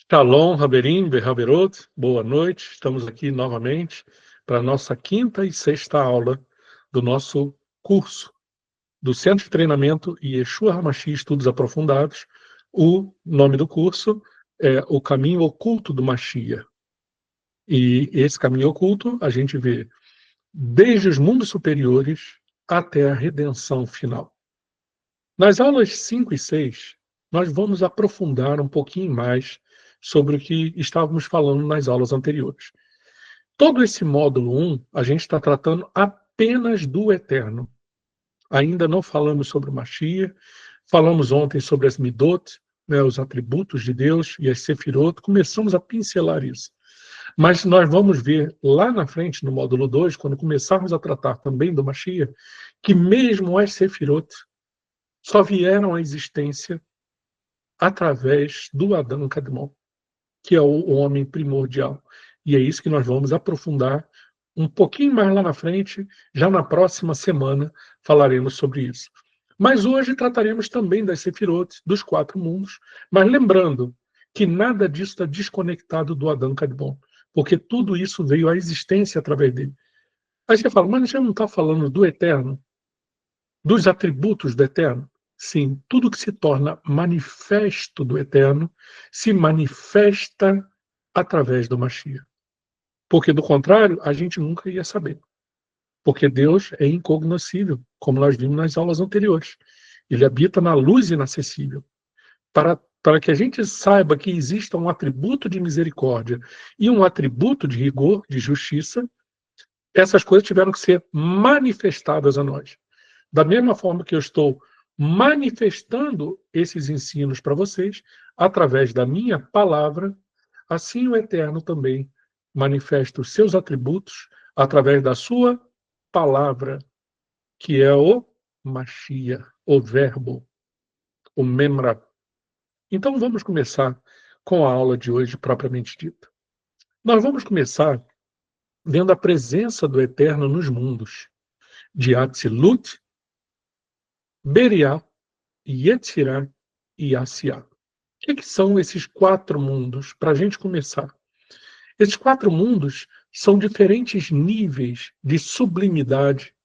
Shalom, Haberim, Behaberot, boa noite. Estamos aqui novamente para a nossa quinta e sexta aula do nosso curso do Centro de Treinamento Yeshua HaMashiach Estudos Aprofundados. O nome do curso é O Caminho Oculto do Mashiach. E esse caminho oculto a gente vê desde os mundos superiores até a redenção final. Nas aulas 5 e 6, nós vamos aprofundar um pouquinho mais sobre o que estávamos falando nas aulas anteriores. Todo esse módulo 1, a gente está tratando apenas do eterno. Ainda não falamos sobre o Mashiach, falamos ontem sobre as Midot, né, os atributos de Deus e as Sefirot, começamos a pincelar isso. Mas nós vamos ver lá na frente, no módulo 2, quando começarmos a tratar também do Mashiach, que mesmo as Sefirot só vieram à existência através do Adão Kadmon, que é o homem primordial. E é isso que nós vamos aprofundar um pouquinho mais lá na frente, já na próxima semana falaremos sobre isso. Mas hoje trataremos também das Sefirot, dos 4 mundos, mas lembrando que nada disso está desconectado do Adão Kadmon, porque tudo isso veio à existência através dele. Aí você fala, mas a gente não está falando do eterno, dos atributos do eterno? Sim, tudo que se torna manifesto do eterno se manifesta através do Mashiach. Porque, do contrário, a gente nunca ia saber. Porque Deus é incognoscível, como nós vimos nas aulas anteriores. Ele habita na luz inacessível. Para que a gente saiba que exista um atributo de misericórdia e um atributo de rigor, de justiça, essas coisas tiveram que ser manifestadas a nós. Da mesma forma que eu estou manifestando esses ensinos para vocês, através da minha palavra, assim o Eterno também manifesta os seus atributos através da sua palavra, que é o Mashiach, o Verbo, o Memra. Então vamos começar com a aula de hoje propriamente dita. Nós vamos começar vendo a presença do Eterno nos mundos, de Atzilut, Beriá, Yetzirah e Asiá. O que são esses 4 mundos? Para a gente começar. Esses 4 mundos são diferentes níveis de sublimidade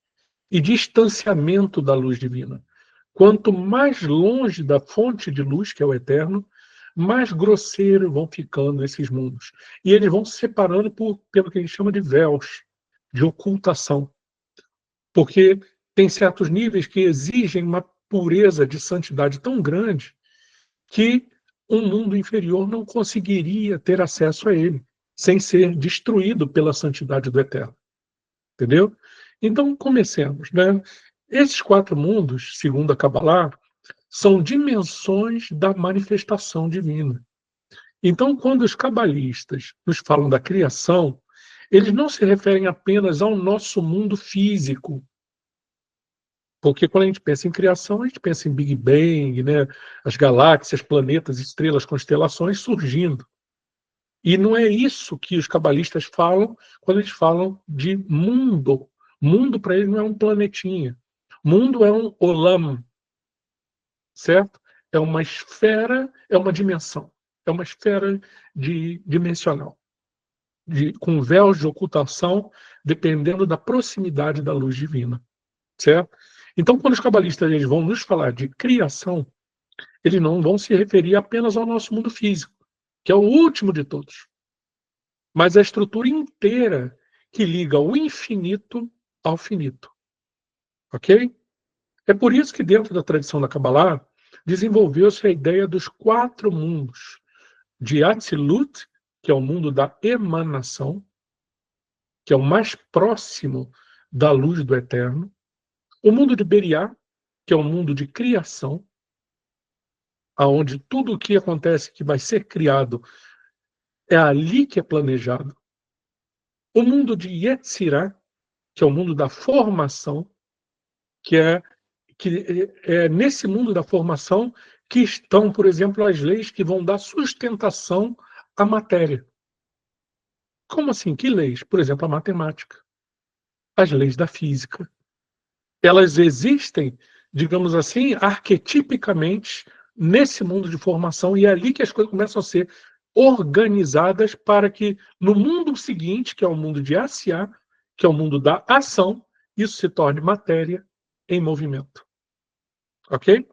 e distanciamento da luz divina. Quanto mais longe da fonte de luz, que é o eterno, mais grosseiros vão ficando esses mundos. E eles vão se separando pelo que a gente chama de véus, de ocultação. Porque tem certos níveis que exigem uma pureza de santidade tão grande que um mundo inferior não conseguiria ter acesso a ele, sem ser destruído pela santidade do Eterno. Entendeu? Então, comecemos, né? Esses 4 mundos, segundo a Kabbalah, são dimensões da manifestação divina. Então, quando os cabalistas nos falam da criação, eles não se referem apenas ao nosso mundo físico. Porque quando a gente pensa em criação, a gente pensa em Big Bang, né? As galáxias, planetas, estrelas, constelações surgindo. E não é isso que os cabalistas falam quando eles falam de mundo. Mundo para eles não é um planetinha. Mundo é um olam, certo? É uma esfera, é uma dimensão. É uma esfera dimensional, com véus de ocultação, dependendo da proximidade da luz divina, certo? Então, quando os cabalistas eles vão nos falar de criação, eles não vão se referir apenas ao nosso mundo físico, que é o último de todos, mas a estrutura inteira que liga o infinito ao finito. Ok? É por isso que dentro da tradição da Kabbalah desenvolveu-se a ideia dos 4 mundos, de Atzilut, que é o mundo da emanação, que é o mais próximo da luz do Eterno, o mundo de Beriá, que é o mundo de criação, aonde tudo o que acontece que vai ser criado é ali que é planejado. O mundo de Yetzirah, que é o mundo da formação, que é nesse mundo da formação que estão, por exemplo, as leis que vão dar sustentação à matéria. Como assim? Que leis? Por exemplo, a matemática, as leis da física. Elas existem, digamos assim, arquetipicamente nesse mundo de formação, e é ali que as coisas começam a ser organizadas para que no mundo seguinte, que é o mundo de Asiá, que é o mundo da ação, isso se torne matéria em movimento. Ok?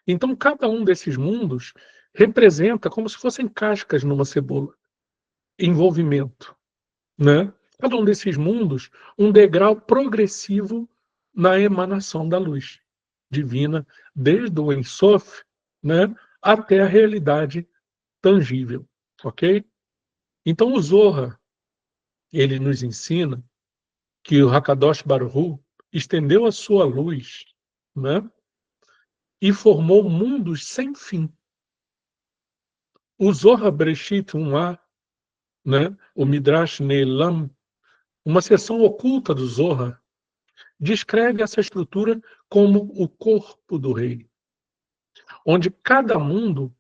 Então, cada um desses mundos representa como se fossem cascas numa cebola, envolvimento, né? Cada um desses mundos, um degrau progressivo na emanação da luz divina, desde o Ein Sof, né, até a realidade tangível, ok? Então, o Zohar, ele nos ensina que o Hakadosh Baruch Hu estendeu a sua luz, né, e formou mundos sem fim. O Zohar Bereshit 1a, né, o Midrash Neilam, uma seção oculta do Zohar, descreve essa estrutura como o corpo do rei, onde cada mundo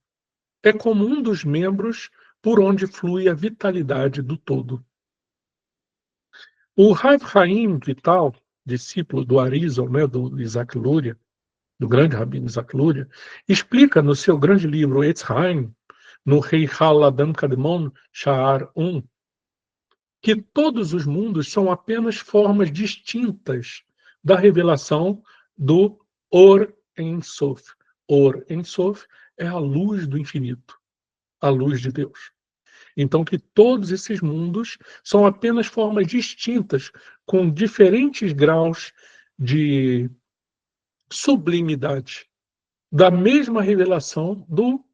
é como um dos membros por onde flui a vitalidade do todo. O Rav Chaim Vital, discípulo do Arizal, né, do Isaac Luria, do grande rabino Isaac Luria, explica no seu grande livro Etz Haim, no Rei Hal Adam Kadmon Sha'ar 1, que todos os mundos são apenas formas distintas da revelação do Or Ein Sof. Or Ein Sof é a luz do infinito, a luz de Deus. Então, que todos esses mundos são apenas formas distintas, com diferentes graus de sublimidade, da mesma revelação do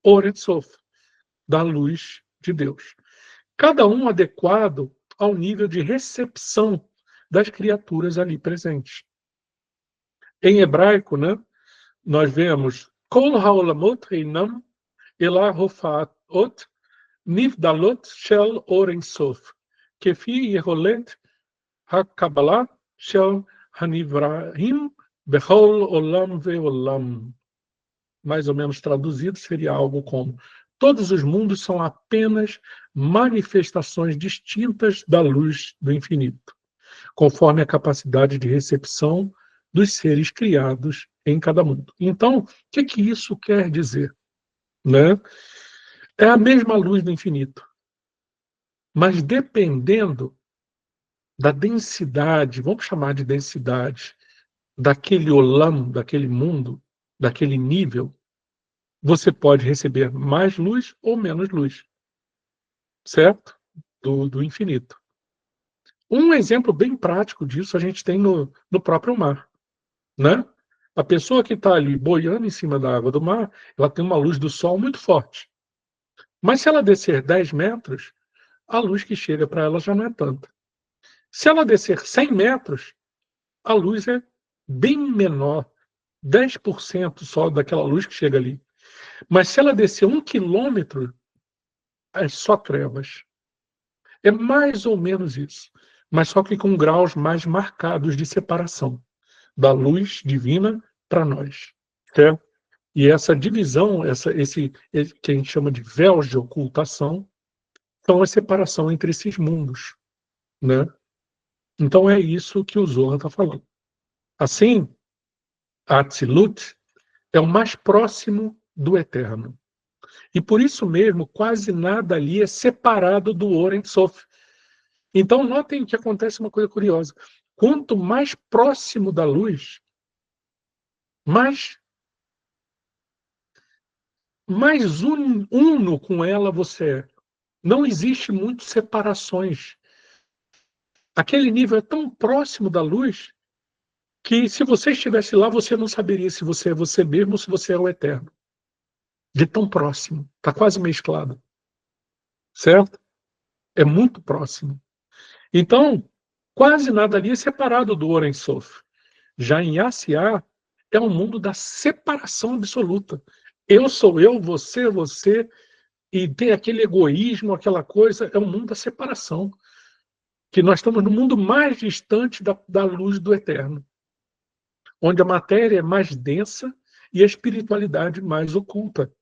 Or Ein Sof, da luz de Deus. Cada um adequado ao nível de recepção das criaturas ali presentes. Em hebraico, né, nós vemos Kol haolamot reinam ela hofaat nivdalot shel Or Ein Sof, kefi yeholet hakabbalah shel hanivrahim bechol olam veolam. Mais ou menos traduzido, seria algo como: todos os mundos são apenas manifestações distintas da luz do infinito, conforme a capacidade de recepção dos seres criados em cada mundo. Então, o que isso quer dizer? Né? É a mesma luz do infinito, mas dependendo da densidade, vamos chamar de densidade, daquele olam, daquele mundo, daquele nível, você pode receber mais luz ou menos luz, certo? Do infinito. Um exemplo bem prático disso a gente tem no próprio mar, né? A pessoa que está ali boiando em cima da água do mar, ela tem uma luz do sol muito forte. Mas se ela descer 10 metros, a luz que chega para ela já não é tanta. Se ela descer 100 metros, a luz é bem menor, 10% só daquela luz que chega ali. Mas se ela descer 1 quilômetro, é só trevas. É mais ou menos isso, mas só que com graus mais marcados de separação da luz divina para nós. Certo? E essa divisão, esse que a gente chama de véus de ocultação, são a separação entre esses mundos, né? Então é isso que o Zohar está falando. Assim, a Atzilut é o mais próximo do eterno. E por isso mesmo, quase nada ali é separado do Or Ein Sof. Então, notem que acontece uma coisa curiosa. Quanto mais próximo da luz, mais uno com ela você é. Não existe muitas separações. Aquele nível é tão próximo da luz que se você estivesse lá, você não saberia se você é você mesmo ou se você é o eterno. De tão próximo. Está quase mesclado. Certo? É muito próximo. Então, quase nada ali é separado do Or Ein Sof. Já em Asiá, é um mundo da separação absoluta. Eu sou eu, você é você, e tem aquele egoísmo, aquela coisa, é um mundo da separação. Que nós estamos no mundo mais distante da luz do eterno, onde a matéria é mais densa e a espiritualidade mais oculta.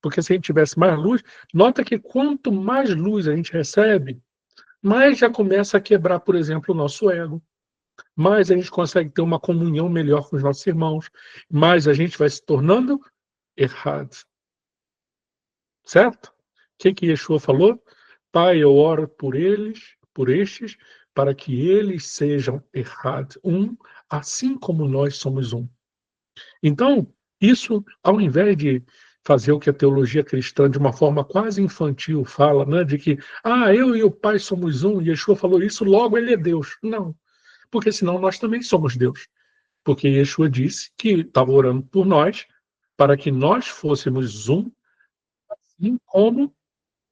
Porque se a gente tivesse mais luz, nota que quanto mais luz a gente recebe, mais já começa a quebrar, por exemplo, o nosso ego. Mais a gente consegue ter uma comunhão melhor com os nossos irmãos, mais a gente vai se tornando errado. Certo? que Yeshua falou? Pai, eu oro por eles, por estes, para que eles sejam errados, assim como nós somos um. Então, isso, ao invés de fazer o que a teologia cristã, de uma forma quase infantil, fala, né, de que, eu e o Pai somos um, e Yeshua falou isso, logo ele é Deus. Não, porque senão nós também somos Deus. Porque Yeshua disse que estava orando por nós, para que nós fôssemos um, assim como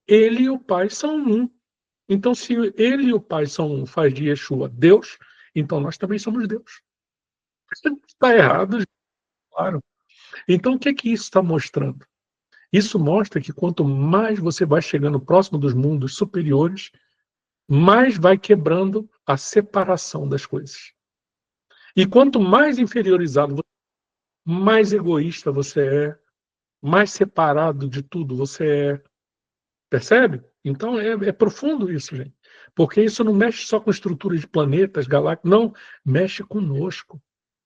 ele e o Pai são um. Então, se ele e o Pai são um, faz de Yeshua Deus, então nós também somos Deus. Está errado, claro. Então, o que isso está mostrando? Isso mostra que quanto mais você vai chegando próximo dos mundos superiores, mais vai quebrando a separação das coisas. E quanto mais inferiorizado, mais egoísta você é, mais separado de tudo você é. Percebe? Então é profundo isso, gente. Porque isso não mexe só com estrutura de planetas, galáxias, não. Mexe conosco,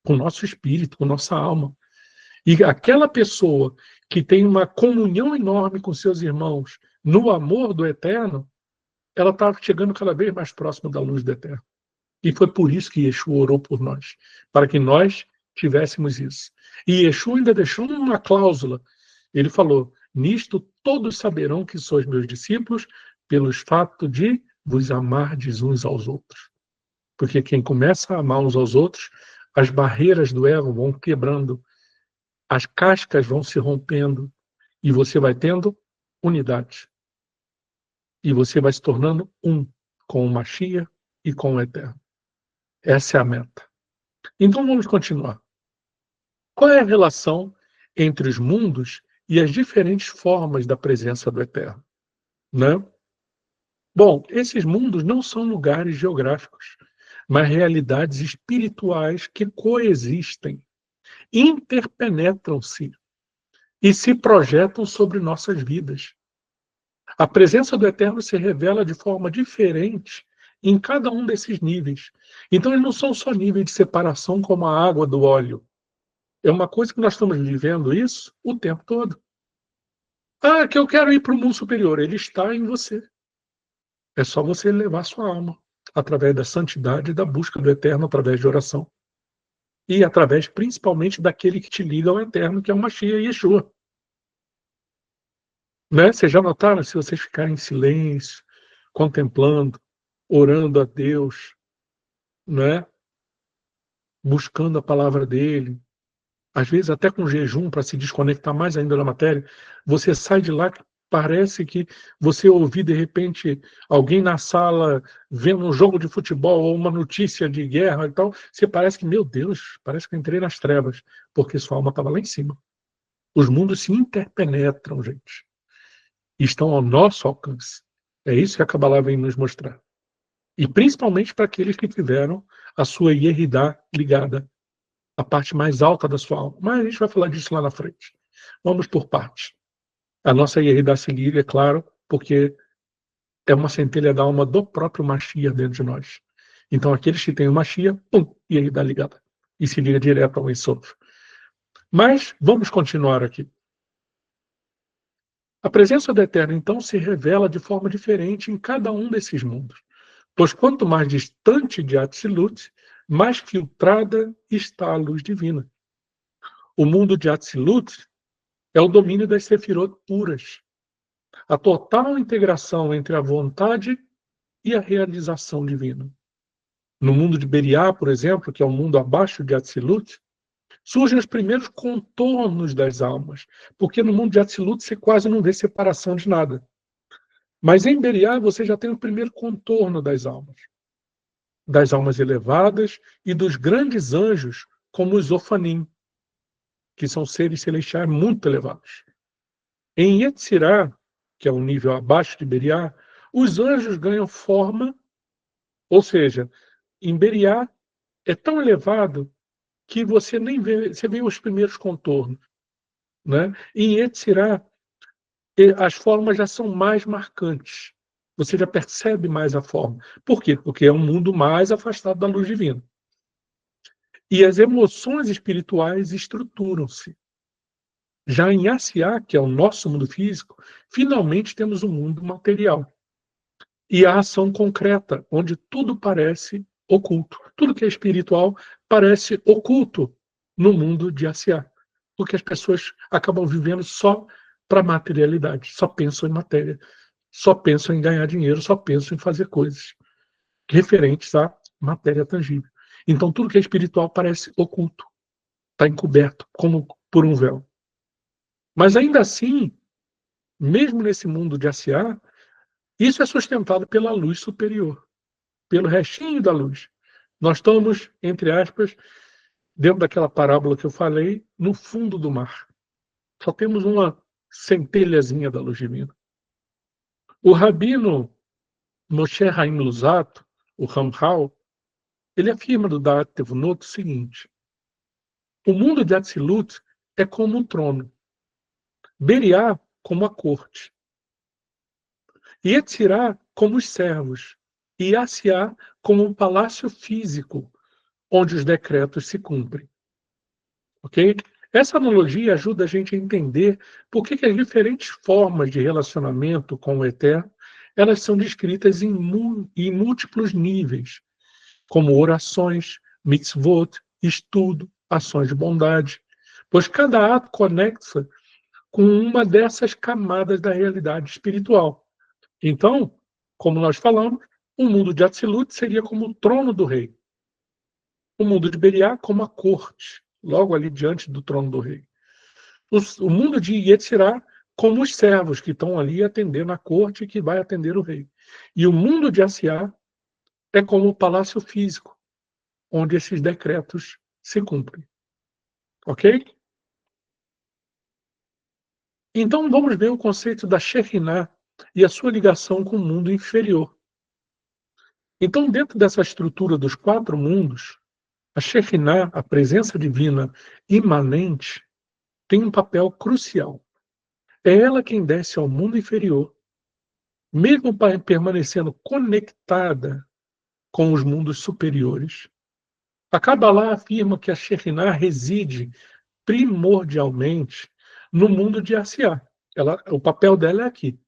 com o nosso espírito, com nossa alma. E aquela pessoa que tem uma comunhão enorme com seus irmãos no amor do eterno, ela está chegando cada vez mais próximo da luz do eterno. E foi por isso que Yeshua orou por nós, para que nós tivéssemos isso. E Yeshua ainda deixou uma cláusula. Ele falou: nisto todos saberão que sois meus discípulos, pelo fato de vos amardes uns aos outros. Porque quem começa a amar uns aos outros, as barreiras do ego vão quebrando, as cascas vão se rompendo, e você vai tendo unidade. E você vai se tornando um com o Mashiach e com o Eterno. Essa é a meta. Então vamos continuar. Qual é a relação entre os mundos e as diferentes formas da presença do Eterno? Né? Bom, esses mundos não são lugares geográficos, mas realidades espirituais que coexistem, interpenetram-se e se projetam sobre nossas vidas. A presença do Eterno se revela de forma diferente em cada um desses níveis. Então, eles não são só níveis de separação como a água do óleo. É uma coisa que nós estamos vivendo isso o tempo todo. Que eu quero ir para o mundo superior. Ele está em você. É só você levar sua alma através da santidade e da busca do Eterno através de oração. E através, principalmente, daquele que te liga ao Eterno, que é o Mashiach e Yeshua. Né? Vocês já notaram? Se vocês ficarem em silêncio, contemplando, orando a Deus, né? Buscando a palavra dele, às vezes até com jejum para se desconectar mais ainda da matéria, você sai de lá que parece que você ouviu de repente alguém na sala vendo um jogo de futebol ou uma notícia de guerra e tal, você parece que, meu Deus, parece que eu entrei nas trevas, porque sua alma estava lá em cima. Os mundos se interpenetram, gente. E estão ao nosso alcance. É isso que a Kabbalah vem nos mostrar. E principalmente para aqueles que tiveram a sua Yeridá ligada, a parte mais alta da sua alma. Mas a gente vai falar disso lá na frente. Vamos por partes. A nossa Yeridá se liga, é claro, porque é uma centelha da alma do próprio Mashiach dentro de nós. Então, aqueles que têm o Mashiach, Yeridá ligada. E se liga direto ao Ensof. Mas, vamos continuar aqui. A presença do Eterno, então, se revela de forma diferente em cada um desses mundos. Pois quanto mais distante de Atzilut, mais filtrada está a luz divina. O mundo de Atzilut é o domínio das sefirot puras. A total integração entre a vontade e a realização divina. No mundo de Beriá, por exemplo, que é o mundo abaixo de Atzilut, surgem os primeiros contornos das almas, porque no mundo de Atzilut você quase não vê separação de nada. Mas em Beriá você já tem o primeiro contorno das almas elevadas e dos grandes anjos, como os Ofanim, que são seres celestiais muito elevados. Em Yetzirah, que é um nível abaixo de Beriá, os anjos ganham forma, ou seja, em Beriá é tão elevado que você nem vê, você vê os primeiros contornos, né? Em Yetzirah, as formas já são mais marcantes. Você já percebe mais a forma. Por quê? Porque é um mundo mais afastado da luz divina. E as emoções espirituais estruturam-se. Já em Asiá, que é o nosso mundo físico, finalmente temos um mundo material. E a ação concreta, onde tudo parece oculto. Tudo que é espiritual parece oculto no mundo de Asiá. Porque as pessoas acabam vivendo só para a materialidade, só pensam em matéria, só pensam em ganhar dinheiro, só pensam em fazer coisas referentes à matéria tangível. Então tudo que é espiritual parece oculto, está encoberto, como por um véu. Mas ainda assim, mesmo nesse mundo de Asiá, isso é sustentado pela luz superior, pelo restinho da luz. Nós estamos, entre aspas, dentro daquela parábola que eu falei, no fundo do mar. Só temos uma centelhazinha da luz divina. O rabino Moshe Haim Luzzatto, o Ramchal, ele afirma do Da'at Tevunot o seguinte: o mundo de Atzilut é como um trono, Beriá como a corte, Yetzirá como os servos, e Asiá como um palácio físico, onde os decretos se cumprem. Ok? Essa analogia ajuda a gente a entender por que as diferentes formas de relacionamento com o Eterno elas são descritas em múltiplos níveis, como orações, mitzvot, estudo, ações de bondade, pois cada ato conecta com uma dessas camadas da realidade espiritual. Então, como nós falamos, o mundo de Atzilut seria como o trono do rei, o mundo de Beriá como a corte, logo ali diante do trono do rei. O mundo de Yetzirá como os servos que estão ali atendendo a corte e que vai atender o rei. E o mundo de Asiá é como o palácio físico, onde esses decretos se cumprem. Ok? Então vamos ver o conceito da Shekhinah e a sua ligação com o mundo inferior. Então, dentro dessa estrutura dos quatro mundos, a Shekhinah, a presença divina imanente, tem um papel crucial. É ela quem desce ao mundo inferior, mesmo permanecendo conectada com os mundos superiores. A Kabbalah afirma que a Shekhinah reside primordialmente no mundo de Asiá. O papel dela é aqui,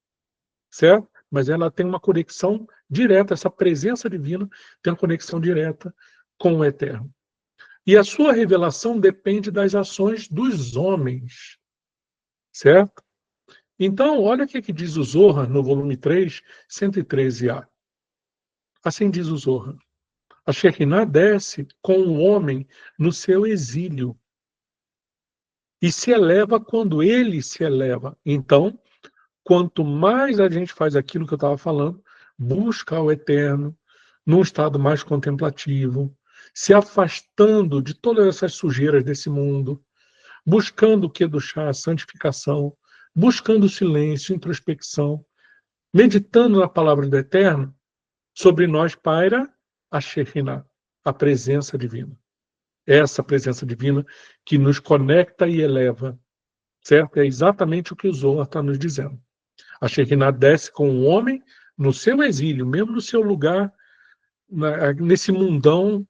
certo? Mas ela tem uma conexão direta, essa presença divina tem uma conexão direta com o Eterno. E a sua revelação depende das ações dos homens, certo? Então, olha o que diz o Zohar no volume 3, 113a. Assim diz o Zohar: a Shekhinah desce com o homem no seu exílio e se eleva quando ele se eleva. Então, quanto mais a gente faz aquilo que eu estava falando, busca o Eterno num estado mais contemplativo, se afastando de todas essas sujeiras desse mundo, buscando o que do chá, a santificação, buscando o silêncio, introspecção, meditando na palavra do Eterno, sobre nós paira a Shekhinah, a presença divina. Essa presença divina que nos conecta e eleva, certo? É exatamente o que o Zohar está nos dizendo. A Shekhinah desce com o homem no seu exílio, mesmo no seu lugar, nesse mundão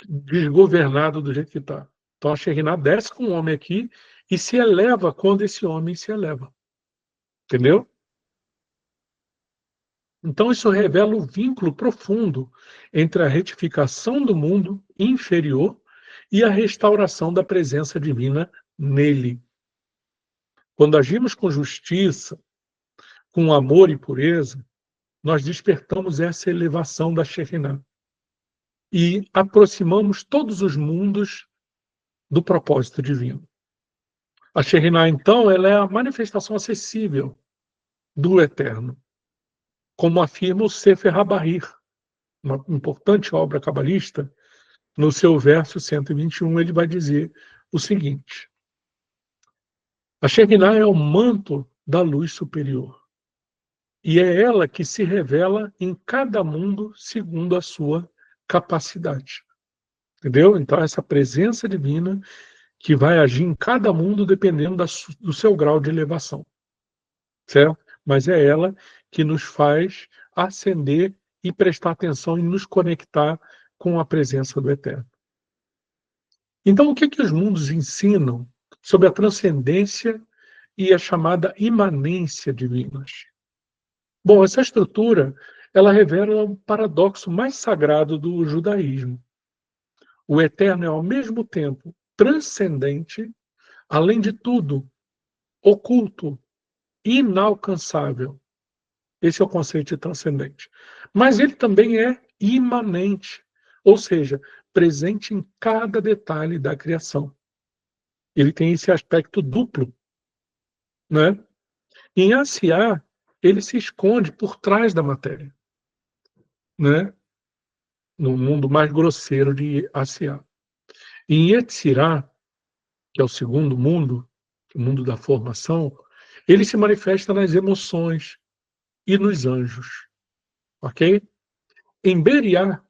desgovernado do jeito que está. Então a Shekhinah desce com o homem aqui e se eleva quando esse homem se eleva. Entendeu? Então isso revela o vínculo profundo entre a retificação do mundo inferior e a restauração da presença divina nele. Quando agimos com justiça, com amor e pureza, nós despertamos essa elevação da Shekhinah e aproximamos todos os mundos do propósito divino. A Shekhinah, então, ela é a manifestação acessível do Eterno, como afirma o Sefer HaBahir, uma importante obra cabalista. No seu verso 121, ele vai dizer o seguinte: a Shekhinah é o manto da luz superior, e é ela que se revela em cada mundo segundo a sua capacidade. Entendeu? Então, essa presença divina que vai agir em cada mundo dependendo do seu grau de elevação, certo? Mas é ela que nos faz ascender e prestar atenção e nos conectar com a presença do Eterno. Então, o que os mundos ensinam sobre a transcendência e a chamada imanência divinas. Bom, essa estrutura, ela revela o paradoxo mais sagrado do judaísmo. O eterno é ao mesmo tempo transcendente, além de tudo, oculto, inalcançável. Esse é o conceito de transcendente. Mas ele também é imanente, ou seja, presente em cada detalhe da criação. Ele tem esse aspecto duplo, né? Em Asiá, ele se esconde por trás da matéria, né? No mundo mais grosseiro de Asiá. Em Yetzirah, que é o segundo mundo, o mundo da formação, ele se manifesta nas emoções e nos anjos, ok? Em Beriá,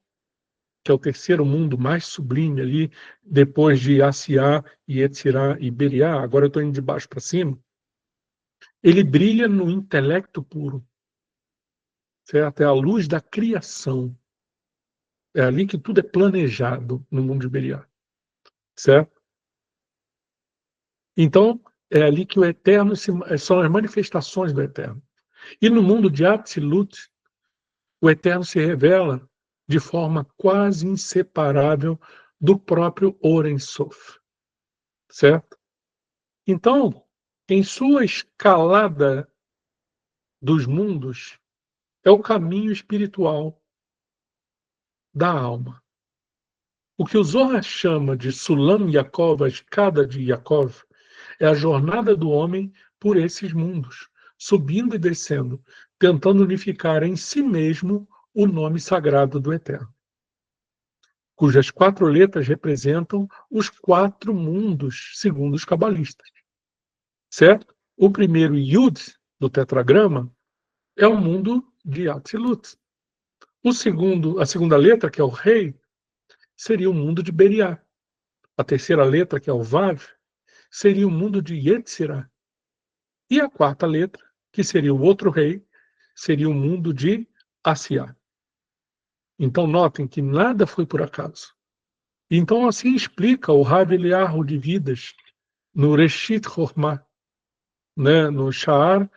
que é o terceiro mundo mais sublime ali, depois de Asiá, Yetzirah e Beriá, agora eu estou indo de baixo para cima, ele brilha no intelecto puro, certo? É a luz da criação. É ali que tudo é planejado no mundo de Beriá, certo? Então, é ali que o eterno são as manifestações do eterno. E no mundo de Atzilut, o eterno se revela de forma quase inseparável do próprio Oren Sof, certo? Então, em sua escalada dos mundos, é o caminho espiritual da alma. O que o Zohar chama de Sulam Yaakov, a escada de Yaakov, é a jornada do homem por esses mundos, subindo e descendo, tentando unificar em si mesmo o nome sagrado do Eterno, cujas 4 letras representam os 4 mundos, segundo os cabalistas. Certo? O primeiro Yud do tetragrama é o mundo de Atzilut. A segunda letra, que é o Rei, seria o mundo de Beriá. A terceira letra, que é o Vav, seria o mundo de Yetzirah. E a quarta letra, que seria o outro rei, seria o mundo de Asiá. Então notem que nada foi por acaso. Então assim explica o Rav Eliyahu de Vidas no Reshit Chochmah, né, no Sha'ar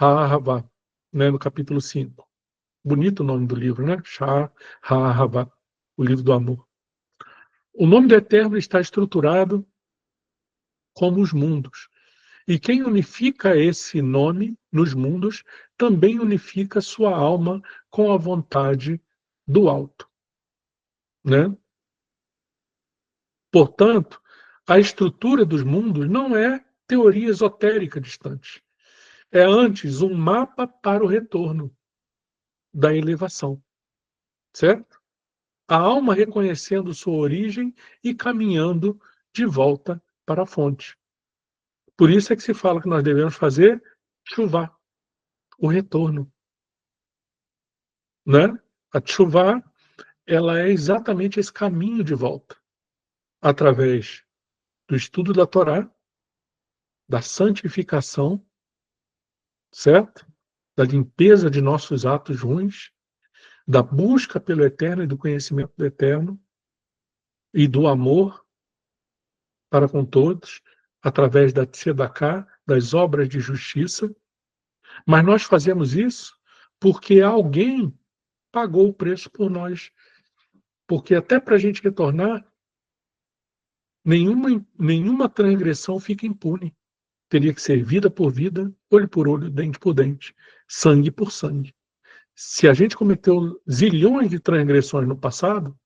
HaAhavá, né, no capítulo 5. Bonito o nome do livro, né? Sha'ar HaAhavá, o livro do amor. O nome do Eterno está estruturado como os mundos. E quem unifica esse nome nos mundos também unifica sua alma com a vontade do alto, né? Portanto, a estrutura dos mundos não é teoria esotérica distante. É antes um mapa para o retorno da elevação, certo? A alma reconhecendo sua origem e caminhando de volta para a fonte. Por isso é que se fala que nós devemos fazer chuvá, o retorno, né? A chuvá, ela é exatamente esse caminho de volta, através do estudo da Torá, da santificação, certo? Da limpeza de nossos atos ruins, da busca pelo eterno e do conhecimento do eterno e do amor para com todos, através da tzedakah, das obras de justiça. Mas nós fazemos isso porque alguém pagou o preço por nós. Porque até para a gente retornar, nenhuma transgressão fica impune. Teria que ser vida por vida, olho por olho, dente por dente, sangue por sangue. Se a gente cometeu zilhões de transgressões no passado,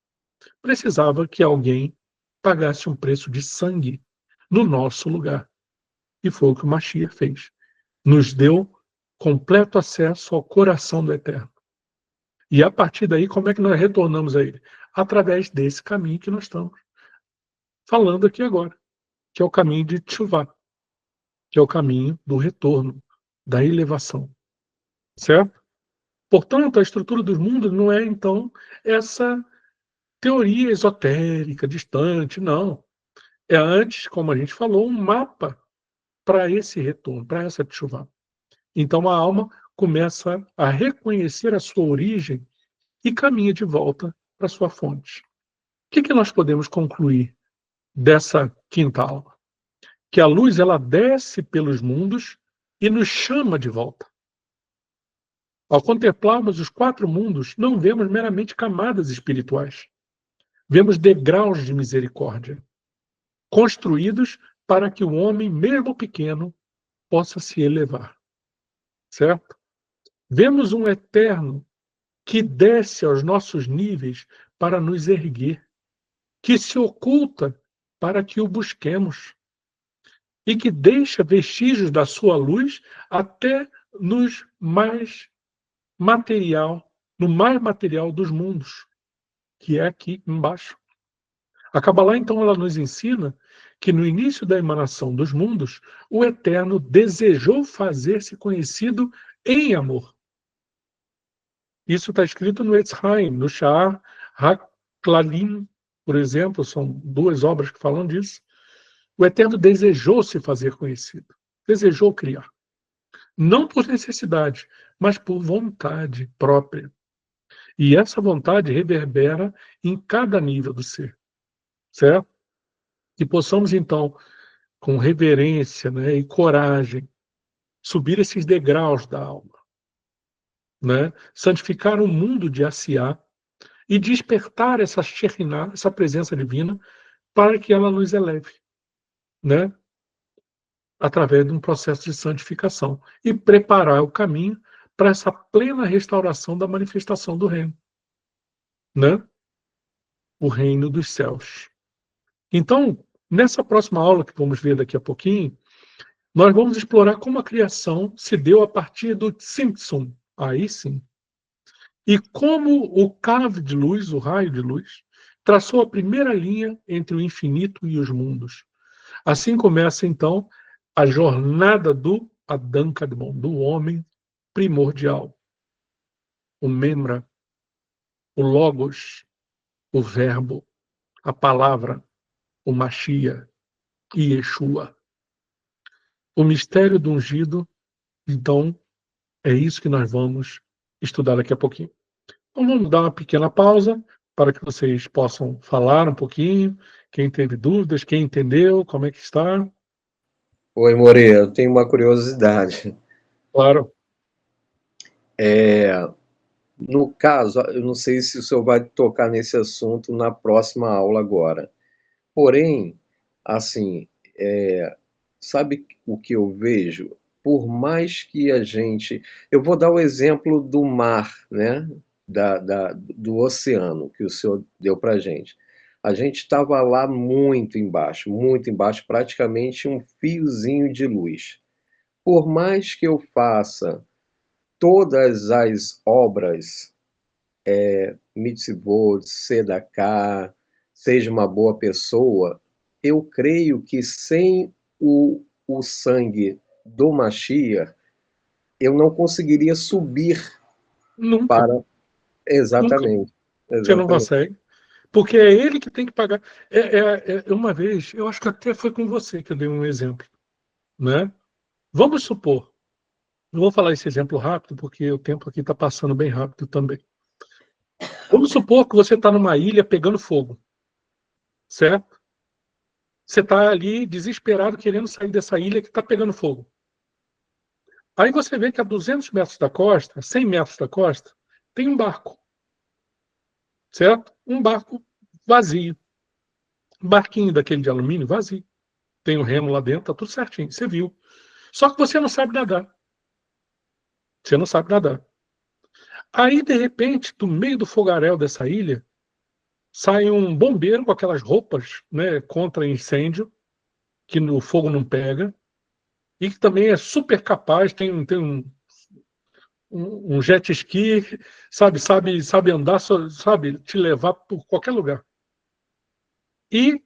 precisava que alguém pagasse um preço de sangue no nosso lugar. E foi o que o Mashiach fez. Nos deu completo acesso ao coração do Eterno. E a partir daí, como é que nós retornamos a Ele? Através desse caminho que nós estamos falando aqui agora, que é o caminho de Teshuvah, que é o caminho do retorno, da elevação. Certo? Portanto, a estrutura dos mundos não é, então, essa teoria esotérica, distante, não. É antes, como a gente falou, um mapa para esse retorno, para essa Teshuvah. Então a alma começa a reconhecer a sua origem e caminha de volta para sua fonte. O que nós podemos concluir dessa quinta aula? que a luz ela desce pelos mundos e nos chama de volta. Ao contemplarmos os 4 mundos, não vemos meramente camadas espirituais. Vemos degraus de misericórdia, construídos para que o homem, mesmo pequeno, possa se elevar. Certo? Vemos um eterno que desce aos nossos níveis para nos erguer, que se oculta para que o busquemos e que deixa vestígios da sua luz até nos mais no mais material dos mundos, que é aqui embaixo. A Kabbalah, então, ela nos ensina que no início da emanação dos mundos, o Eterno desejou fazer-se conhecido em amor. Isso está escrito no Etz Haim, no Sha'ar HaKlalim, por exemplo, são 2 obras que falam disso. O Eterno desejou se fazer conhecido, desejou criar. Não por necessidade, mas por vontade própria. E essa vontade reverbera em cada nível do ser, certo? Que possamos, então, com reverência, né, e coragem, subir esses degraus da alma, né? Santificar o mundo de Asiá e despertar essa Shekhinah, essa presença divina, para que ela nos eleve, né? Através de um processo de santificação e preparar o caminho para essa plena restauração da manifestação do reino, né? O reino dos céus. Então, nessa próxima aula que vamos ver daqui a pouquinho, nós vamos explorar como a criação se deu a partir do Tzimtzum, aí sim, e como o cave de luz, o raio de luz, traçou a primeira linha entre o infinito e os mundos. Assim começa, então, a jornada do Adão Kadmon, do homem primordial. O Memra, o Logos, o Verbo, a Palavra, o Mashia e Yeshua. O mistério do ungido, então, é isso que nós vamos estudar daqui a pouquinho. Então vamos dar uma pequena pausa para que vocês possam falar um pouquinho, quem teve dúvidas, quem entendeu, como é que está. Oi, Moreira, eu tenho uma curiosidade. Claro. No caso, eu não sei se o senhor vai tocar nesse assunto na próxima aula agora. Porém, assim, sabe o que eu vejo? Por mais que a gente. Eu vou dar o exemplo do mar, né? Do oceano que o senhor deu para a gente. A gente estava lá muito embaixo, praticamente um fiozinho de luz. Por mais que eu faça todas as obras, mitzvot, tzedakah, seja uma boa pessoa, eu creio que sem o sangue do Mashiach, eu não conseguiria subir Nunca, para... nunca. Exatamente, Você não exatamente. consegue. Porque é ele que tem que pagar. Uma vez, eu acho que até foi com você que eu dei um exemplo, né? Vamos supor, eu vou falar esse exemplo rápido, porque o tempo aqui está passando bem rápido também. Vamos supor que você está numa ilha pegando fogo, certo? Você está ali desesperado, querendo sair dessa ilha que está pegando fogo. Aí você vê que a 200 metros da costa, 100 metros da costa, tem um barco, certo? Um barco vazio. Um barquinho daquele de alumínio vazio. Tem o remo lá dentro, tá tudo certinho, você viu. Só que você não sabe nadar. Você não sabe nadar. Aí, de repente, do meio do fogaréu dessa ilha, sai um bombeiro com aquelas roupas, né, contra incêndio, que o fogo não pega, e que também é super capaz, tem um jet ski, sabe andar, sabe te levar por qualquer lugar. E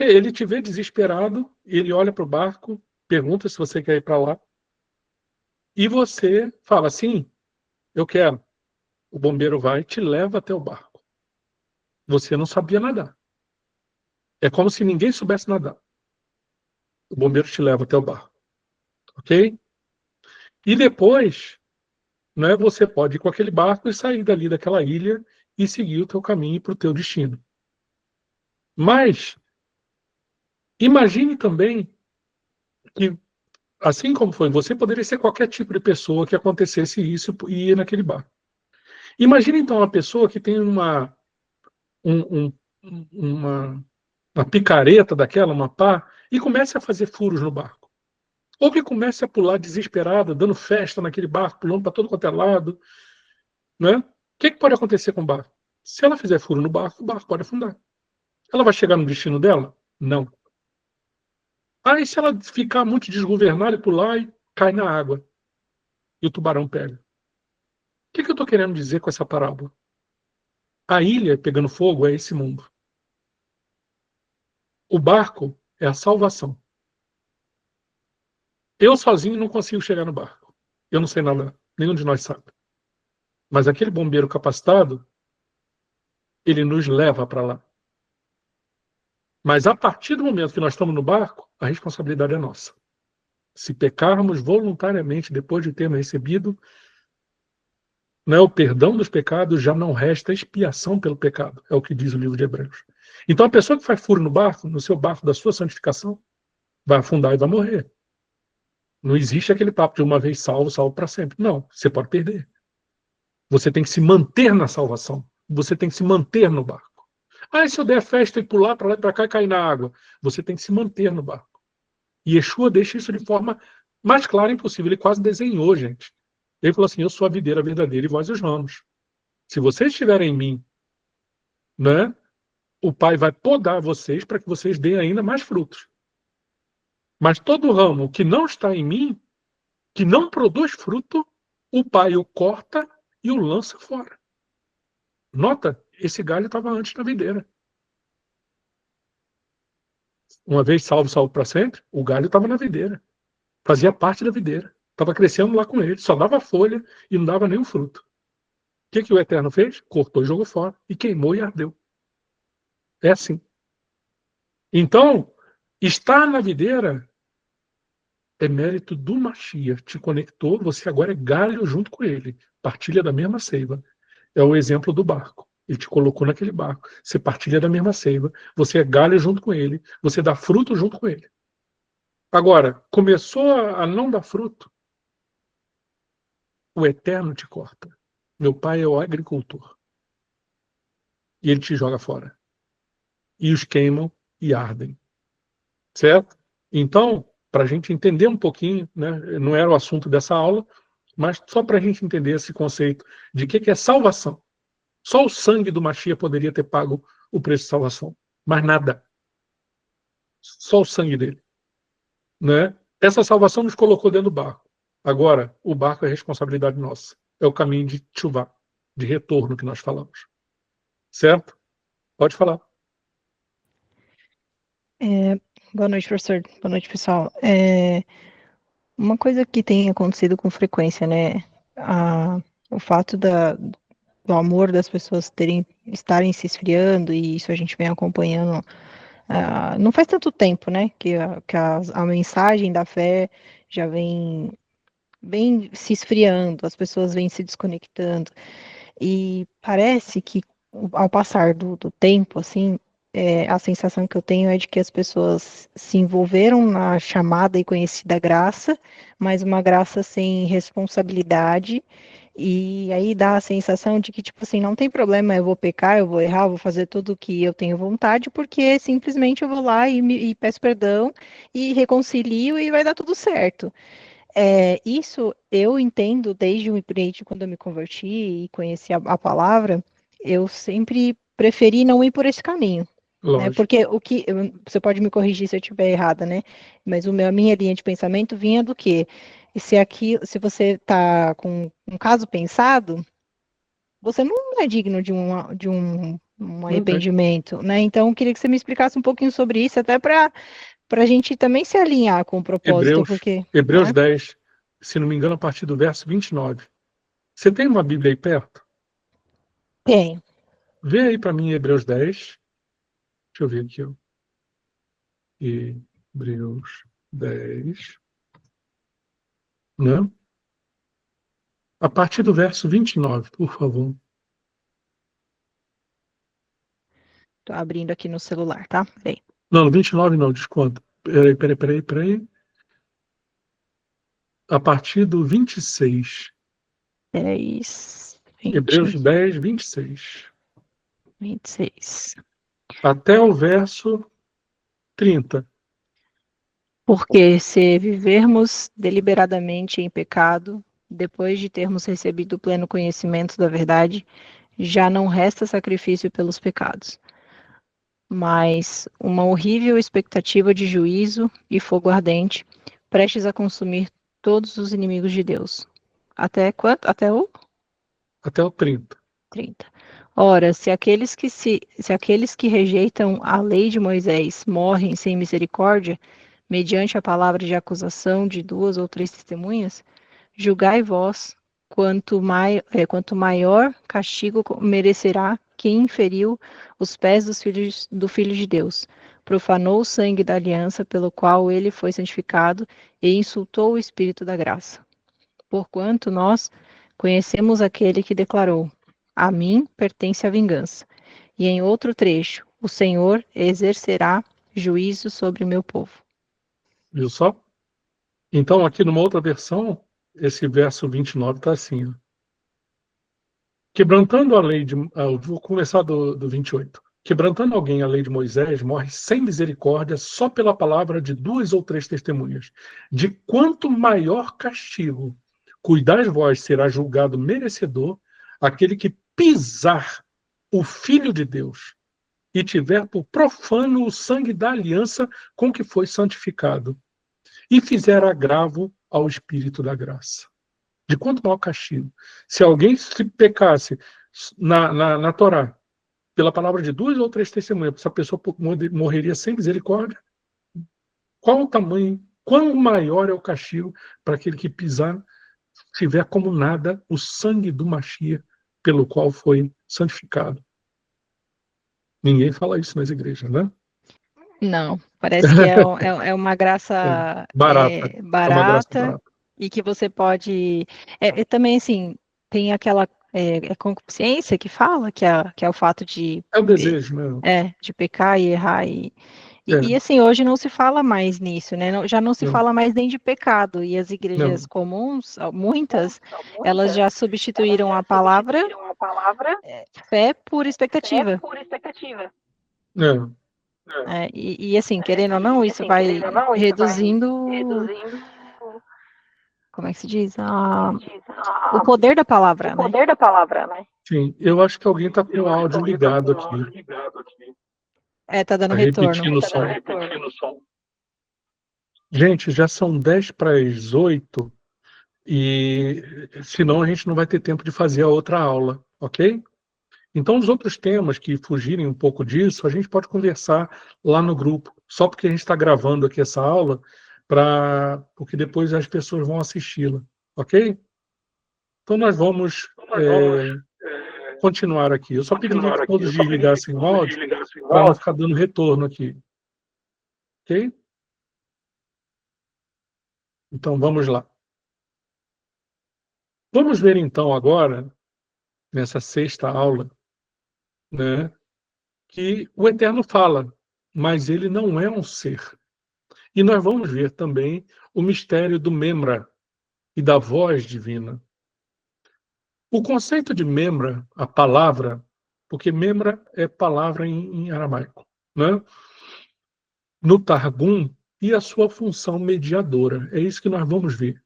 ele te vê desesperado, ele olha para o barco, pergunta se você quer ir para lá, e você fala, sim, eu quero. O bombeiro vai e te leva até o barco. Você não sabia nadar. É como se ninguém soubesse nadar. O bombeiro te leva até o barco. Ok? E depois, né, você pode ir com aquele barco e sair dali daquela ilha e seguir o teu caminho para o teu destino. Mas Imagine também que, assim como foi, você poderia ser qualquer tipo de pessoa que acontecesse isso e ir naquele bar. Imagine então uma pessoa que tem um, um, uma, uma picareta daquela, uma pá, e comece a fazer furos no barco. Ou que comece a pular desesperada, dando festa naquele barco, pulando para todo quanto é lado. Né? O que pode acontecer com o barco? Se ela fizer furo no barco, o barco pode afundar. Ela vai chegar no destino dela? Não. Aí se ela ficar muito desgovernada e pular e cai na água, e o tubarão pega. O que eu estou querendo dizer com essa parábola? A ilha pegando fogo é esse mundo. O barco é a salvação. Eu sozinho não consigo chegar no barco. Eu não sei nadar. Nenhum de nós sabe. Mas aquele bombeiro capacitado, ele nos leva para lá. Mas a partir do momento que nós estamos no barco, a responsabilidade é nossa. Se pecarmos voluntariamente depois de termos recebido, né, o perdão dos pecados, já não resta expiação pelo pecado, é o que diz o livro de Hebreus. Então a pessoa que faz furo no barco, no seu barco da sua santificação, vai afundar e vai morrer. Não existe aquele papo de uma vez salvo, salvo para sempre. Não, você pode perder. Você tem que se manter na salvação. Você tem que se manter no barco. Ah, e se eu der festa e pular para lá e para cá e cair na água? Você tem que se manter no barco. E Yeshua deixa isso de forma mais clara impossível. Ele quase desenhou, gente. Ele falou assim: eu sou a videira verdadeira e vós os ramos. Se vocês estiverem em mim, né, o Pai vai podar vocês para que vocês deem ainda mais frutos. Mas todo ramo que não está em mim, que não produz fruto, o Pai o corta e o lança fora. Nota, esse galho estava antes na videira. Uma vez salvo, salvo para sempre, o galho estava na videira. Fazia parte da videira. Estava crescendo lá com ele. Só dava folha e não dava nenhum fruto. O que o Eterno fez? Cortou e jogou fora. E queimou e ardeu. É assim. Então, estar na videira é mérito do Mashiach. Te conectou, você agora é galho junto com ele. Partilha da mesma seiva. É o exemplo do barco. Ele te colocou naquele barco. Você partilha da mesma seiva. Você é galho junto com ele. Você dá fruto junto com ele. Agora, começou a não dar fruto, o Eterno te corta. Meu pai é o agricultor. E ele te joga fora. E os queimam e ardem. Certo? Então, para a gente entender um pouquinho, né, não era o assunto dessa aula, mas só para a gente entender esse conceito de que é salvação. Só o sangue do Mashiach poderia ter pago o preço de salvação. Mais nada. Só o sangue dele. Né? Essa salvação nos colocou dentro do barco. Agora, o barco é responsabilidade nossa. É o caminho de Tchuvá, de retorno que nós falamos. Certo? Pode falar. Boa noite, professor. Boa noite, pessoal. Uma coisa que tem acontecido com frequência, né? O fato do amor das pessoas estarem se esfriando, e isso a gente vem acompanhando. Não faz tanto tempo, né? Que a mensagem da fé já vem se esfriando, as pessoas vêm se desconectando. E parece que, ao passar do tempo, assim, a sensação que eu tenho é de que as pessoas se envolveram na chamada e conhecida graça, mas uma graça sem responsabilidade, e aí dá a sensação de que, tipo assim, não tem problema, eu vou pecar, eu vou errar, eu vou fazer tudo o que eu tenho vontade, porque simplesmente eu vou lá e peço perdão e reconcilio e vai dar tudo certo. Isso eu entendo desde quando eu me converti e conheci a palavra, eu sempre preferi não ir por esse caminho, né? Lógico. Porque você pode me corrigir se eu estiver errada, né? Mas a minha linha de pensamento vinha do quê? Se você está com um caso pensado, você não é digno de um Não tem. arrependimento, né? Então, eu queria que você me explicasse um pouquinho sobre isso, até para a gente também se alinhar com o propósito, Hebreus, porque, Hebreus né? 10, se não me engano, a partir do verso 29. Você tem uma Bíblia aí perto? Tem. Vê aí para mim Hebreus 10. Deixa eu ver aqui. Ó. Hebreus 10. Né? A partir do verso 29, por favor. Tô abrindo aqui no celular, tá? Peraí. Não, no 29 não, desconta. Peraí. A partir do 26. 10, 20, Hebreus 10, 26. 26. Até o verso 30. Porque se vivermos deliberadamente em pecado, depois de termos recebido o pleno conhecimento da verdade, já não resta sacrifício pelos pecados, mas uma horrível expectativa de juízo e fogo ardente, prestes a consumir todos os inimigos de Deus. Até quanto? Até o Até o 30. 30. Ora, se aqueles que rejeitam a lei de Moisés morrem sem misericórdia, mediante a palavra de acusação de 2 ou 3 testemunhas, julgai vós quanto maior castigo merecerá quem inferiu os pés do Filho de Deus, profanou o sangue da aliança pelo qual ele foi santificado e insultou o Espírito da graça. Porquanto nós conhecemos aquele que declarou: A mim pertence a vingança. E em outro trecho, o Senhor exercerá juízo sobre o meu povo. Viu só? Então, aqui numa outra versão, esse verso 29 está assim. Ó. Quebrantando a lei de... vou começar do 28. Quebrantando alguém a lei de Moisés, morre sem misericórdia só pela palavra de 2 ou 3 testemunhas. De quanto maior castigo cuidais vós, será julgado merecedor aquele que pisar o Filho de Deus e tiver por profano o sangue da aliança com que foi santificado e fizer agravo ao Espírito da graça. De quanto maior castigo. Se alguém se pecasse na Torá, pela palavra de 2 ou 3 testemunhas, essa pessoa morreria sem misericórdia. Qual o tamanho, quão maior é o castigo para aquele que pisar, tiver como nada o sangue do Machia pelo qual foi santificado? Ninguém fala isso nas igrejas, né? Não, parece que é uma graça Barata. É uma graça barata barata. e que você pode. Também, assim, tem aquela concupiscência que fala, que é o fato de, É o desejo, né? de pecar e errar. Assim, hoje não se fala mais nisso, né? Já não se fala mais nem de pecado. E as igrejas comuns, muitas, elas já substituíram a palavra fé por expectativa. Assim, querendo ou não, isso vai reduzindo, como é que se diz? O poder da palavra, né? Sim, eu acho que alguém está com o áudio ligado aqui. Tá dando Tá retorno. repetindo o som. Gente, já são 10 para as 8 e senão a gente não vai ter tempo de fazer a outra aula, ok? Então, os outros temas que fugirem um pouco disso, a gente pode conversar lá no grupo, só porque a gente está gravando aqui essa aula, porque depois as pessoas vão assisti-la, ok? Então, nós vamos continuar aqui. Eu só pediria que todos desligassem o áudio para não ficar dando retorno aqui, ok? Então, vamos lá. Vamos ver, então, agora, nessa sexta aula, né, que o Eterno fala, mas ele não é um ser. E nós vamos ver também o mistério do Memra e da voz divina. O conceito de Memra, a palavra, porque Memra é palavra em aramaico, né? No Targum, e a sua função mediadora. É isso que nós vamos ver.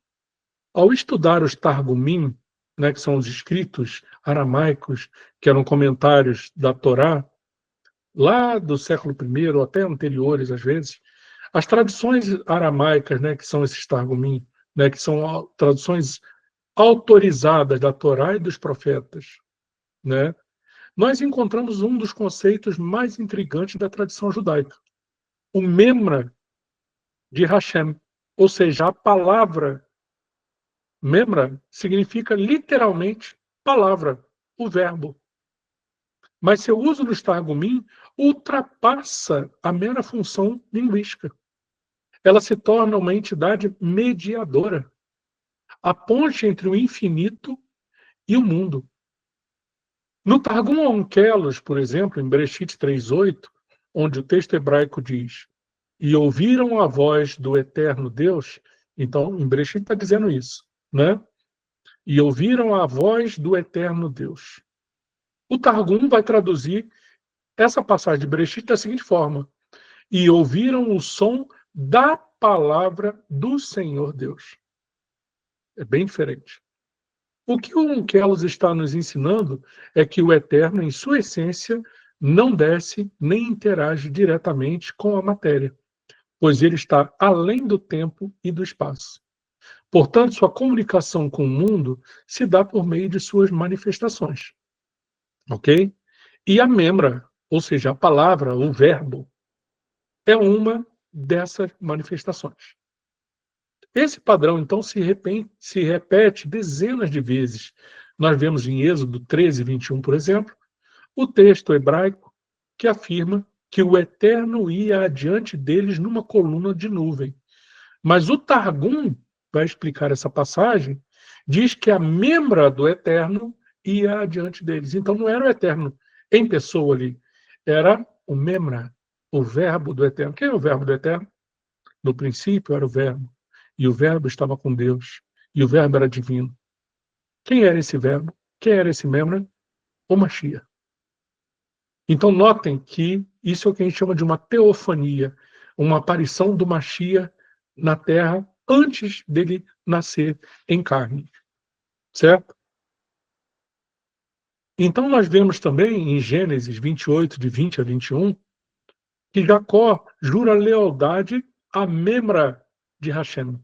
Ao estudar os Targumim, né, que são os escritos aramaicos, que eram comentários da Torá, lá do século I, ou até anteriores, às vezes, as traduções aramaicas, né, que são esses Targumim, né, que são traduções autorizadas da Torá e dos profetas, né, nós encontramos um dos conceitos mais intrigantes da tradição judaica, o Memra de Hashem, ou seja, a palavra. Memra significa literalmente palavra, o verbo. Mas seu uso no Targumim ultrapassa a mera função linguística. Ela se torna uma entidade mediadora, a ponte entre o infinito e o mundo. No Targum Onkelos, por exemplo, em Bereshit 3.8, onde o texto hebraico diz: e ouviram a voz do eterno Deus, então em Bereshit está dizendo isso, né? E ouviram a voz do eterno Deus. O Targum vai traduzir essa passagem de Bereshit da seguinte forma: e ouviram o som da palavra do Senhor Deus. É bem diferente. O que o Onkelos está nos ensinando é que o Eterno, em sua essência, não desce nem interage diretamente com a matéria, pois ele está além do tempo e do espaço. Portanto, sua comunicação com o mundo se dá por meio de suas manifestações. Ok? E a memra, ou seja, a palavra, o verbo, é uma dessas manifestações. Esse padrão, então, se repete dezenas de vezes. Nós vemos em Êxodo 13, 21, por exemplo, o texto hebraico que afirma que o Eterno ia adiante deles numa coluna de nuvem. Mas o Targum vai explicar essa passagem, diz que a membra do Eterno ia adiante deles. Então não era o Eterno em pessoa ali, era o memra, o verbo do Eterno. Quem é o verbo do Eterno? No princípio era o verbo, e o verbo estava com Deus, e o verbo era divino. Quem era esse verbo? Quem era esse memra? O Mashiach. Então notem que isso é o que a gente chama de uma teofania, uma aparição do Mashiach na Terra antes dele nascer em carne. Certo? Então nós vemos também em Gênesis 28, de 20 a 21, que Jacó jura lealdade à memra de Hashem,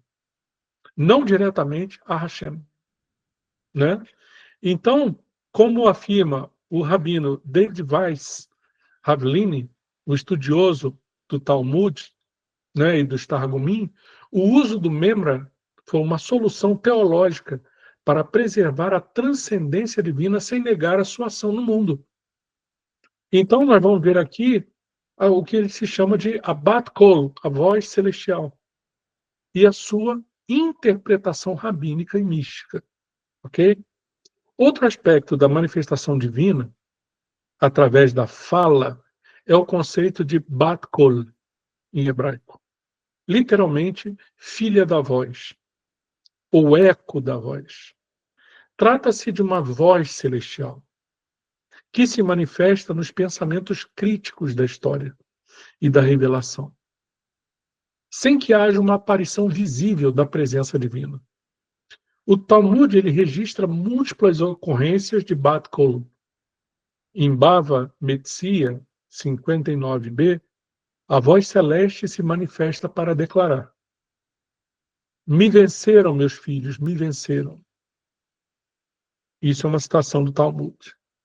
não diretamente a Hashem. Né? Então, como afirma o rabino David Weiss Havlini, o estudioso do Talmud, né, e dos Targumim, o uso do memra foi uma solução teológica para preservar a transcendência divina sem negar a sua ação no mundo. Então, nós vamos ver aqui o que ele se chama de Abat Kol, a voz celestial, e a sua interpretação rabínica e mística. Ok? Outro aspecto da manifestação divina, através da fala, é o conceito de Bat Kol, em hebraico. Literalmente, filha da voz, ou eco da voz. Trata-se de uma voz celestial, que se manifesta nos pensamentos críticos da história e da revelação, sem que haja uma aparição visível da presença divina. O Talmud ele registra múltiplas ocorrências de Bat Kol. Em Bava Metzia 59b, a voz celeste se manifesta para declarar: me venceram, meus filhos, me venceram. Isso é uma citação do Talmud.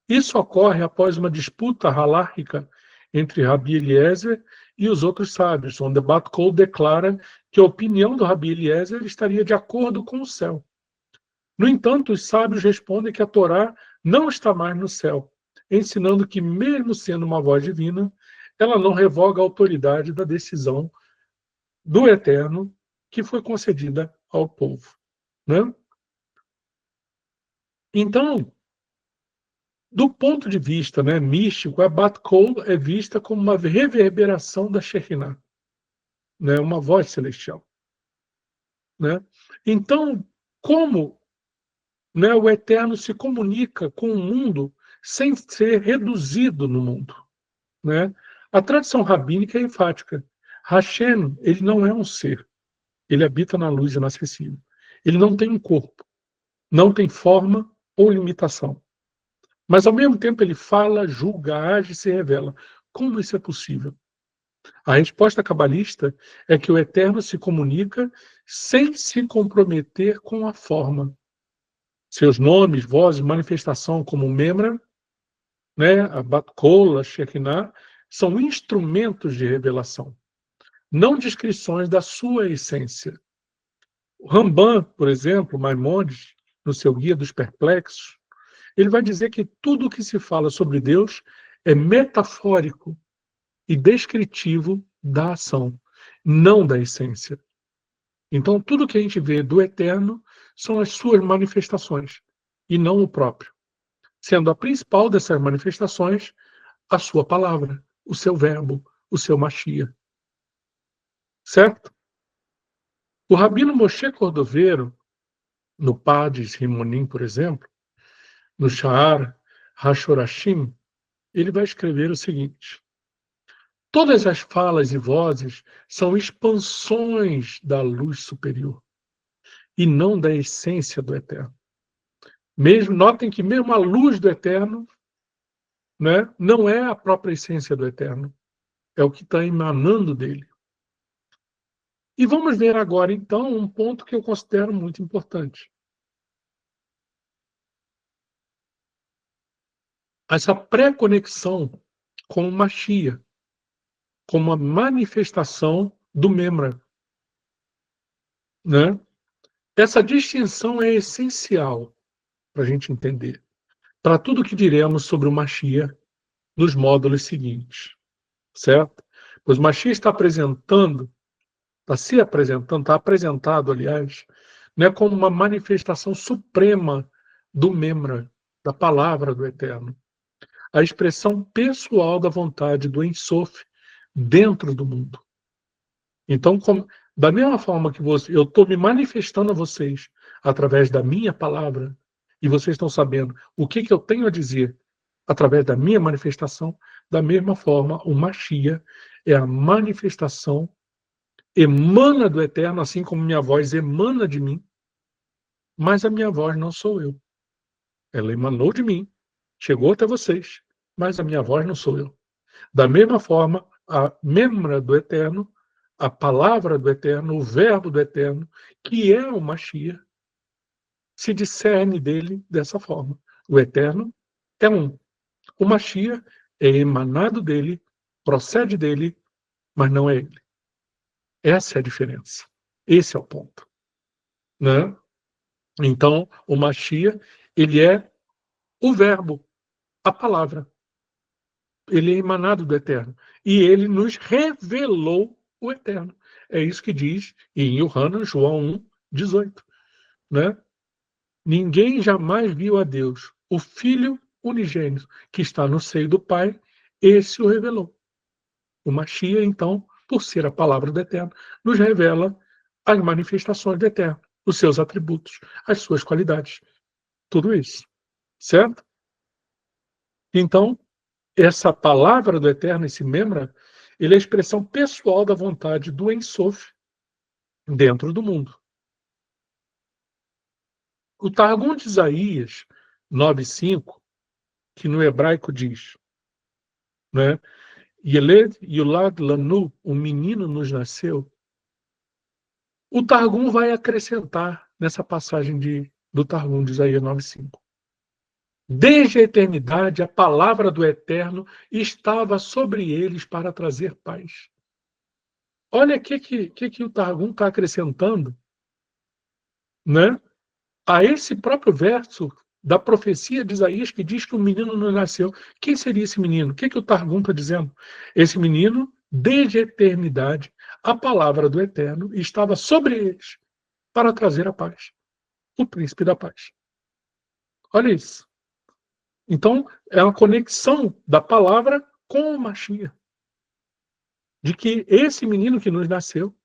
Isso ocorre após uma disputa halárrica entre Rabi Eliezer e os outros sábios, onde Bat Kol declara que a opinião do Rabi Eliezer estaria de acordo com o céu. No entanto, os sábios respondem que a Torá não está mais no céu, ensinando que, mesmo sendo uma voz divina, ela não revoga a autoridade da decisão do Eterno que foi concedida ao povo. Né? Então, do ponto de vista, né, místico, a Bat Kol é vista como uma reverberação da Shekhinah, né, uma voz celestial. Né? Então, como, né, o Eterno se comunica com o mundo sem ser reduzido no mundo? Né? A tradição rabínica é enfática. Hashem, ele não é um ser. Ele habita na luz inacessível. Ele não tem um corpo, não tem forma ou limitação. Mas, ao mesmo tempo, ele fala, julga, age e se revela. Como isso é possível? A resposta cabalista é que o Eterno se comunica sem se comprometer com a forma. Seus nomes, vozes, manifestação como Memra, né, a Bat Kol, a Shekinah, são instrumentos de revelação, não descrições da sua essência. O Ramban, por exemplo, Maimônides, no seu Guia dos Perplexos, ele vai dizer que tudo o que se fala sobre Deus é metafórico e descritivo da ação, não da essência. Então, tudo que a gente vê do Eterno são as suas manifestações, e não o próprio. Sendo a principal dessas manifestações a sua palavra, o seu verbo, o seu Mashiach. Certo? O Rabino Moshe Cordovero, no Pardes Rimonim, por exemplo, no Sha'ar HaShorashim, ele vai escrever o seguinte: todas as falas e vozes são expansões da luz superior e não da essência do Eterno. Notem que mesmo a luz do Eterno, né, não é a própria essência do Eterno, é o que está emanando dele. E vamos ver agora, então, um ponto que eu considero muito importante. Essa pré-conexão com o Mashiach, como uma manifestação do Memra. Né? Essa distinção é essencial para a gente entender, para tudo que diremos sobre o Mashiach nos módulos seguintes. Certo? Pois o Mashiach está apresentado, aliás, né, como uma manifestação suprema do Memra, da palavra do Eterno. A expressão pessoal da vontade do Ein Sof dentro do mundo. Então, da mesma forma que eu estou me manifestando a vocês através da minha palavra, e vocês estão sabendo o que eu tenho a dizer através da minha manifestação, da mesma forma, o Mashiach é a manifestação, emana do Eterno, assim como minha voz emana de mim, mas a minha voz não sou eu. Ela emanou de mim, chegou até vocês, mas a minha voz não sou eu. Da mesma forma, a memra do Eterno, a palavra do Eterno, o verbo do Eterno, que é o Mashiach, se discerne dele dessa forma. O Eterno é um. O Mashiach é emanado dele, procede dele, mas não é ele. Essa é a diferença. Esse é o ponto. Né? Então, o Mashiach, ele é o verbo, a palavra. Ele é emanado do Eterno. E ele nos revelou o Eterno. É isso que diz em Yohanan, João 1, 18. Né? Ninguém jamais viu a Deus. O Filho unigênito, que está no seio do Pai, esse o revelou. O Mashiach, então, por ser a palavra do Eterno, nos revela as manifestações do Eterno, os seus atributos, as suas qualidades. Tudo isso. Certo? Então, essa palavra do Eterno, esse Memra, ele é a expressão pessoal da vontade do Ein Sof dentro do mundo. O Targum de Isaías 9:5, que no hebraico diz, né, Yeled Yulad Lanu, um menino nos nasceu. O Targum vai acrescentar nessa passagem do Targum de Isaías 9:5. Desde a eternidade, a palavra do Eterno estava sobre eles para trazer paz. Olha o que o Targum está acrescentando, né, a esse próprio verso da profecia de Isaías que diz que um menino nos nasceu. Quem seria esse menino? O que o Targum está dizendo? Esse menino, desde a eternidade, a palavra do Eterno estava sobre eles para trazer a paz. O príncipe da paz. Olha isso. Então, é uma conexão da palavra com o Mashiach. De que esse menino que nos nasceu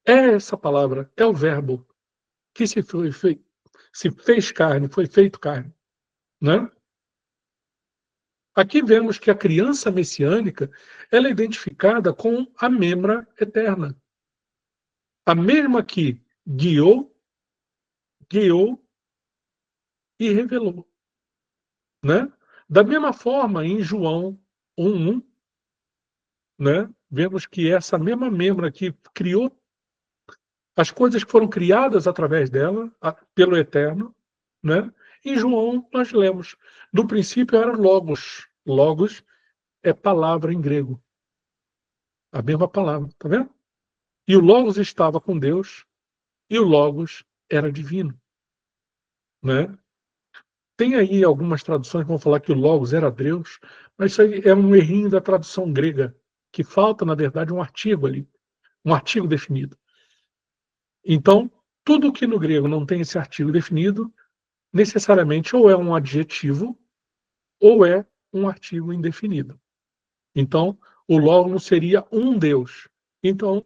é essa palavra, é o verbo que se fez carne, foi feito carne. Né? Aqui vemos que a criança messiânica ela é identificada com a memra eterna. A mesma que guiou e revelou. Né? Da mesma forma, em João 1:1, né, vemos que essa mesma membra que criou as coisas que foram criadas através dela, pelo Eterno, né? Em João nós lemos, no princípio era Logos. Logos é palavra em grego. A mesma palavra, tá vendo? E o Logos estava com Deus, e o Logos era divino. Né? Tem aí algumas traduções que vão falar que o Logos era Deus, mas isso aí é um errinho da tradução grega, que falta, na verdade, um artigo ali, um artigo definido. Então, tudo que no grego não tem esse artigo definido, necessariamente ou é um adjetivo ou é um artigo indefinido. Então, o Logos seria um Deus. Então,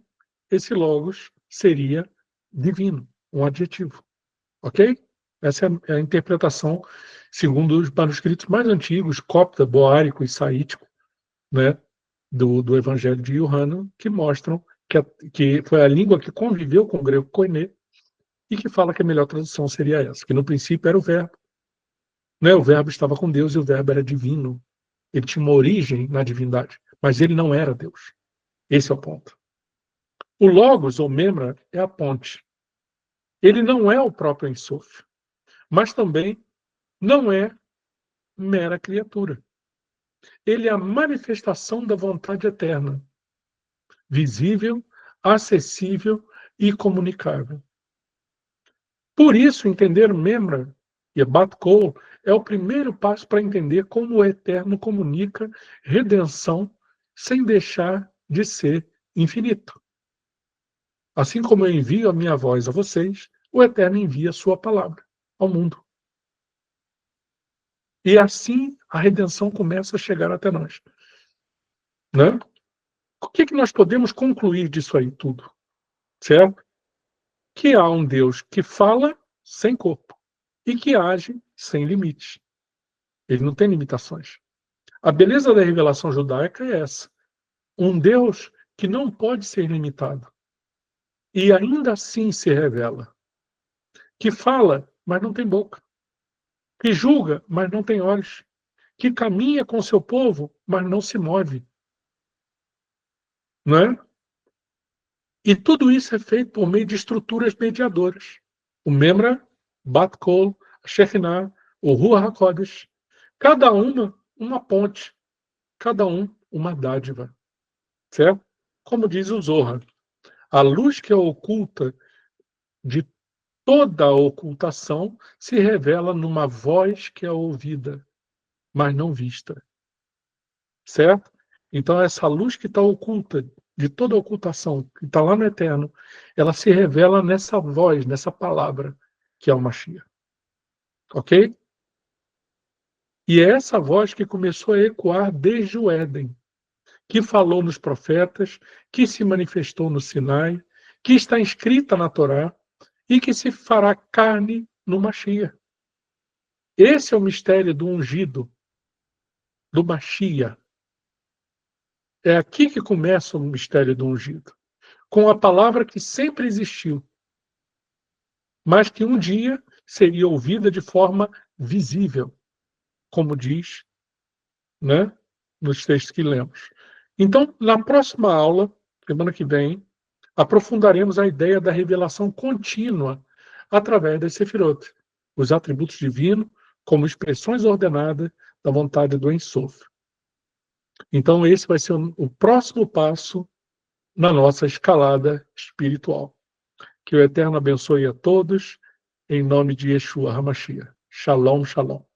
esse Logos seria divino, um adjetivo. Ok? Essa é a interpretação segundo os manuscritos mais antigos, copta, boárico e saítico, né, do Evangelho de Johanna, que mostram que foi a língua que conviveu com o grego koiné e que fala que a melhor tradução seria essa, que no princípio era o verbo. Né? O verbo estava com Deus e o verbo era divino. Ele tinha uma origem na divindade, mas ele não era Deus. Esse é o ponto. O Logos, ou Memra, é a ponte. Ele não é o próprio Ein Sof, mas também não é mera criatura. Ele é a manifestação da vontade eterna, visível, acessível e comunicável. Por isso, entender Memra e Bat Kol é o primeiro passo para entender como o Eterno comunica redenção sem deixar de ser infinito. Assim como eu envio a minha voz a vocês, o Eterno envia a sua palavra ao mundo. E assim a redenção começa a chegar até nós. Né? O que nós podemos concluir disso aí tudo? Certo? Que há um Deus que fala sem corpo e que age sem limites. Ele não tem limitações. A beleza da revelação judaica é essa. Um Deus que não pode ser limitado. E ainda assim se revela. Que fala, mas não tem boca. Que julga, mas não tem olhos. Que caminha com seu povo, mas não se move. Não é? E tudo isso é feito por meio de estruturas mediadoras. O Memra, Bat Kol, a Shekhinah, o Ruach HaKodesh. Cada uma ponte. Cada uma dádiva. Certo? Como diz o Zohar, a luz que é oculta de toda a ocultação se revela numa voz que é ouvida, mas não vista. Certo? Então, essa luz que está oculta de toda a ocultação, que está lá no Eterno, ela se revela nessa voz, nessa palavra, que é o Mashiach. Ok? E é essa voz que começou a ecoar desde o Éden, que falou nos profetas, que se manifestou no Sinai, que está escrita na Torá e que se fará carne no Mashiach. Esse é o mistério do ungido, do Mashiach. É aqui que começa o mistério do ungido, com a palavra que sempre existiu, mas que um dia seria ouvida de forma visível, como diz, né, nos textos que lemos. Então, na próxima aula, semana que vem, aprofundaremos a ideia da revelação contínua através das Sefirot, os atributos divinos como expressões ordenadas da vontade do Ein Sof. Então, esse vai ser o próximo passo na nossa escalada espiritual. Que o Eterno abençoe a todos, em nome de Yeshua HaMashiach. Shalom, shalom.